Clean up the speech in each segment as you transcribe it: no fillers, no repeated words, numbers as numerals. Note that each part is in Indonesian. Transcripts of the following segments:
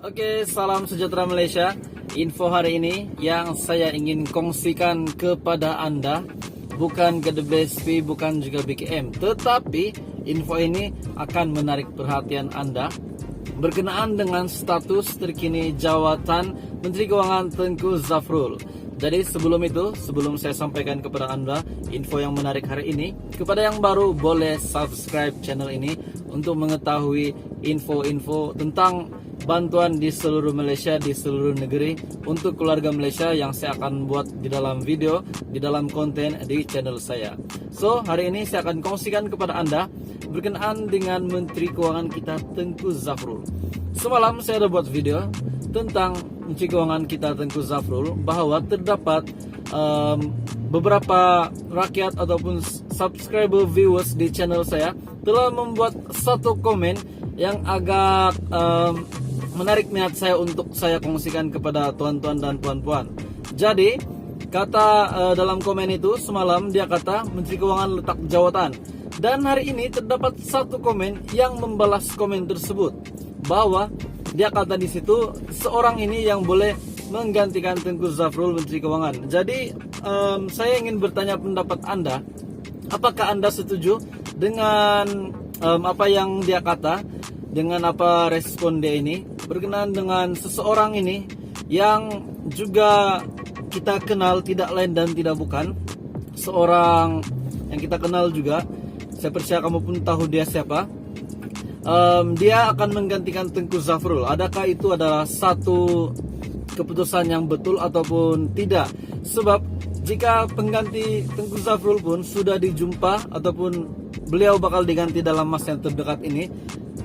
Oke, salam sejahtera Malaysia. Info hari ini yang saya ingin kongsikan kepada Anda bukan GDBSP, bukan juga BKM, tetapi info ini akan menarik perhatian Anda berkenaan dengan status terkini jawatan Menteri Keuangan Tengku Zafrul. Jadi sebelum saya sampaikan kepada Anda info yang menarik hari ini, kepada yang baru boleh subscribe channel ini untuk mengetahui info-info tentang bantuan di seluruh Malaysia, di seluruh negeri untuk keluarga Malaysia yang saya akan buat di dalam video, di dalam konten di channel saya. So, hari ini saya akan kongsikan kepada Anda berkenaan dengan Menteri Keuangan kita Tengku Zafrul. Semalam saya ada buat video tentang Menteri Keuangan kita Tengku Zafrul, bahwa terdapat beberapa rakyat ataupun subscriber viewers di channel saya telah membuat satu komen yang agak menarik minat saya untuk saya kongsikan kepada tuan-tuan dan puan-puan. Jadi kata dalam komen itu semalam dia kata Menteri Keuangan letak jawatan, dan hari ini terdapat satu komen yang membalas komen tersebut, bahwa dia kata di situ seorang ini yang boleh menggantikan Tengku Zafrul Menteri Keuangan. Jadi saya ingin bertanya pendapat Anda, apakah Anda setuju dengan apa yang dia kata, dengan apa respon dia ini berkenaan dengan seseorang ini yang juga kita kenal tidak lain dan tidak bukan seorang yang kita kenal juga. Saya percaya kamu pun tahu dia siapa. Dia akan menggantikan Tengku Zafrul. Adakah itu adalah satu keputusan yang betul ataupun tidak? Sebab jika pengganti Tengku Zafrul pun sudah dijumpa ataupun beliau bakal diganti dalam masa yang terdekat ini,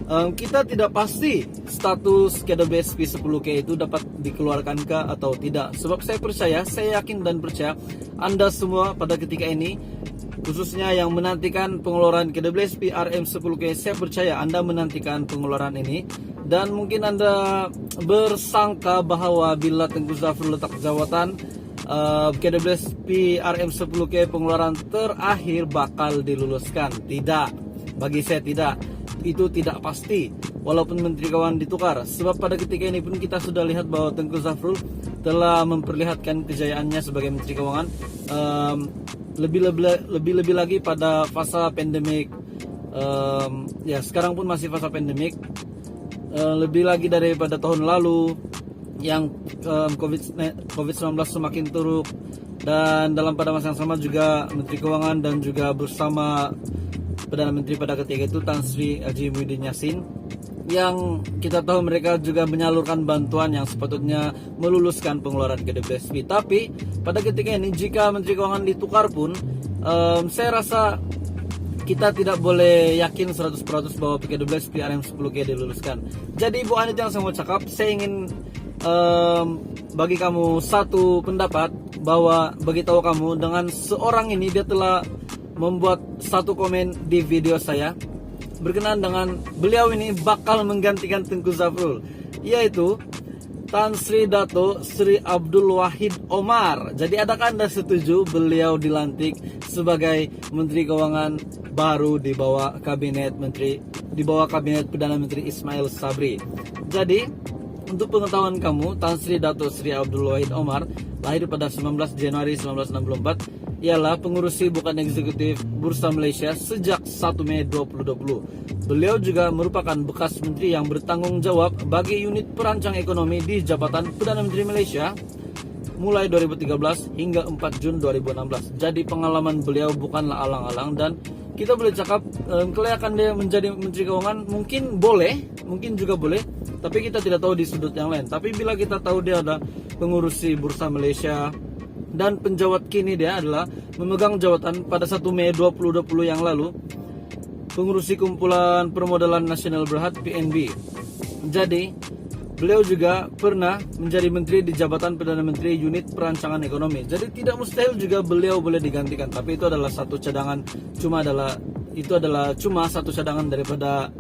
kita tidak pasti status KDBSP 10K itu dapat dikeluarkan kah atau tidak. Sebab saya percaya, saya yakin dan percaya Anda semua pada ketika ini, khususnya yang menantikan pengeluaran KDBSP RM10K, saya percaya Anda menantikan pengeluaran ini. Dan mungkin Anda bersangka bahwa bila Tengku Zafrul letak jawatan, KDBSP RM10K pengeluaran terakhir bakal diluluskan. Tidak, bagi saya tidak. Itu tidak pasti walaupun Menteri Keuangan ditukar. Sebab pada ketika ini pun kita sudah lihat bahwa Tengku Zafrul telah memperlihatkan kejayaannya sebagai Menteri Keuangan, lebih lagi pada fase pandemik. Ya, sekarang pun masih fase pandemik, lebih lagi daripada tahun lalu yang COVID-19 semakin teruk. Dan pada masa yang sama juga Menteri Keuangan dan juga bersama Perdana Menteri pada ketika itu Tan Sri Haji Muhyiddin Yassin, yang kita tahu mereka juga menyalurkan bantuan yang sepatutnya meluluskan pengeluaran KDBSP. Tapi pada ketika ini jika Menteri Keuangan ditukar pun, saya rasa kita tidak boleh yakin 100% bahwa KDBSP RM10K diluluskan. Jadi Bu Anit yang saya mau cakap, saya ingin bagi kamu satu pendapat, bahwa bagi tahu kamu dengan seorang ini dia telah membuat satu komen di video saya berkenaan dengan beliau ini bakal menggantikan Tengku Zafrul, yaitu Tan Sri Dato Sri Abdul Wahid Omar. Jadi adakah Anda setuju beliau dilantik sebagai Menteri Keuangan baru di bawah kabinet Perdana Menteri Ismail Sabri? Jadi untuk pengetahuan kamu, Tan Sri Dato Sri Abdul Wahid Omar lahir pada 19 Januari 1964. Ialah pengurus bukan eksekutif Bursa Malaysia sejak 1 Mei 2020. Beliau juga merupakan bekas menteri yang bertanggung jawab bagi unit perancang ekonomi di Jabatan Perdana Menteri Malaysia mulai 2013 hingga 4 Jun 2016. Jadi pengalaman beliau bukanlah alang-alang, dan kita boleh cakap kelayakan dia menjadi Menteri Keuangan mungkin juga boleh, tapi kita tidak tahu di sudut yang lain. Tapi bila kita tahu dia ada pengurusi Bursa Malaysia, dan penjawat kini dia adalah memegang jawatan pada 1 Mei 2020 yang lalu, pengurusi Kumpulan Permodalan Nasional Berhad PNB. Jadi beliau juga pernah menjadi menteri di Jabatan Perdana Menteri Unit Perancangan Ekonomi. Jadi tidak mustahil juga beliau boleh digantikan, tapi itu adalah satu cadangan, cuma satu cadangan daripada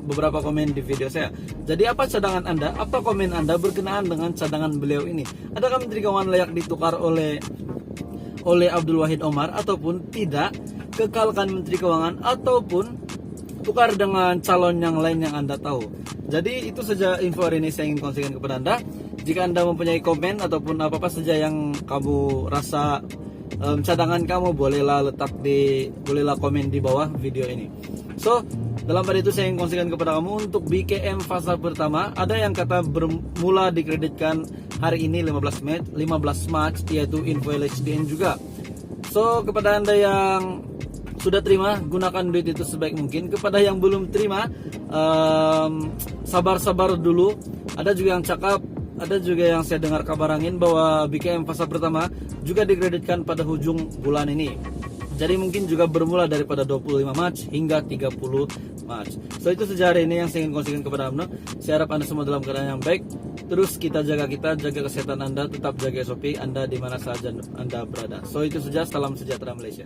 beberapa komen di video saya. Jadi apa cadangan Anda, apa komen Anda berkenaan dengan cadangan beliau ini? Adakah Menteri Keuangan layak ditukar oleh Abdul Wahid Omar ataupun tidak? Kekalkan Menteri Keuangan ataupun tukar dengan calon yang lain yang Anda tahu. Jadi itu saja info hari ini saya ingin kongsikan kepada Anda. Jika Anda mempunyai komen ataupun apa-apa saja yang kamu rasa cadangan kamu, bolehlah komen di bawah video ini. So, dalam pada itu saya ingin kongsikan kepada kamu untuk BKM fase pertama. Ada yang kata bermula dikreditkan hari ini 15 Maret, yaitu info LHDN juga. So, kepada Anda yang sudah terima, gunakan duit itu sebaik mungkin. Kepada yang belum terima, sabar-sabar dulu. Ada juga yang cakap, ada juga yang saya dengar kabar angin bahwa BKM fase pertama juga dikreditkan pada ujung bulan ini. Jadi mungkin juga bermula daripada 25 Maret hingga 30 Maret. So itu saja hari ini yang saya ingin kongsikan kepada Anda. Saya harap Anda semua dalam keadaan yang baik. Terus jaga kesehatan Anda, tetap jaga SOP Anda di mana saja Anda berada. So itu saja, salam sejahtera Malaysia.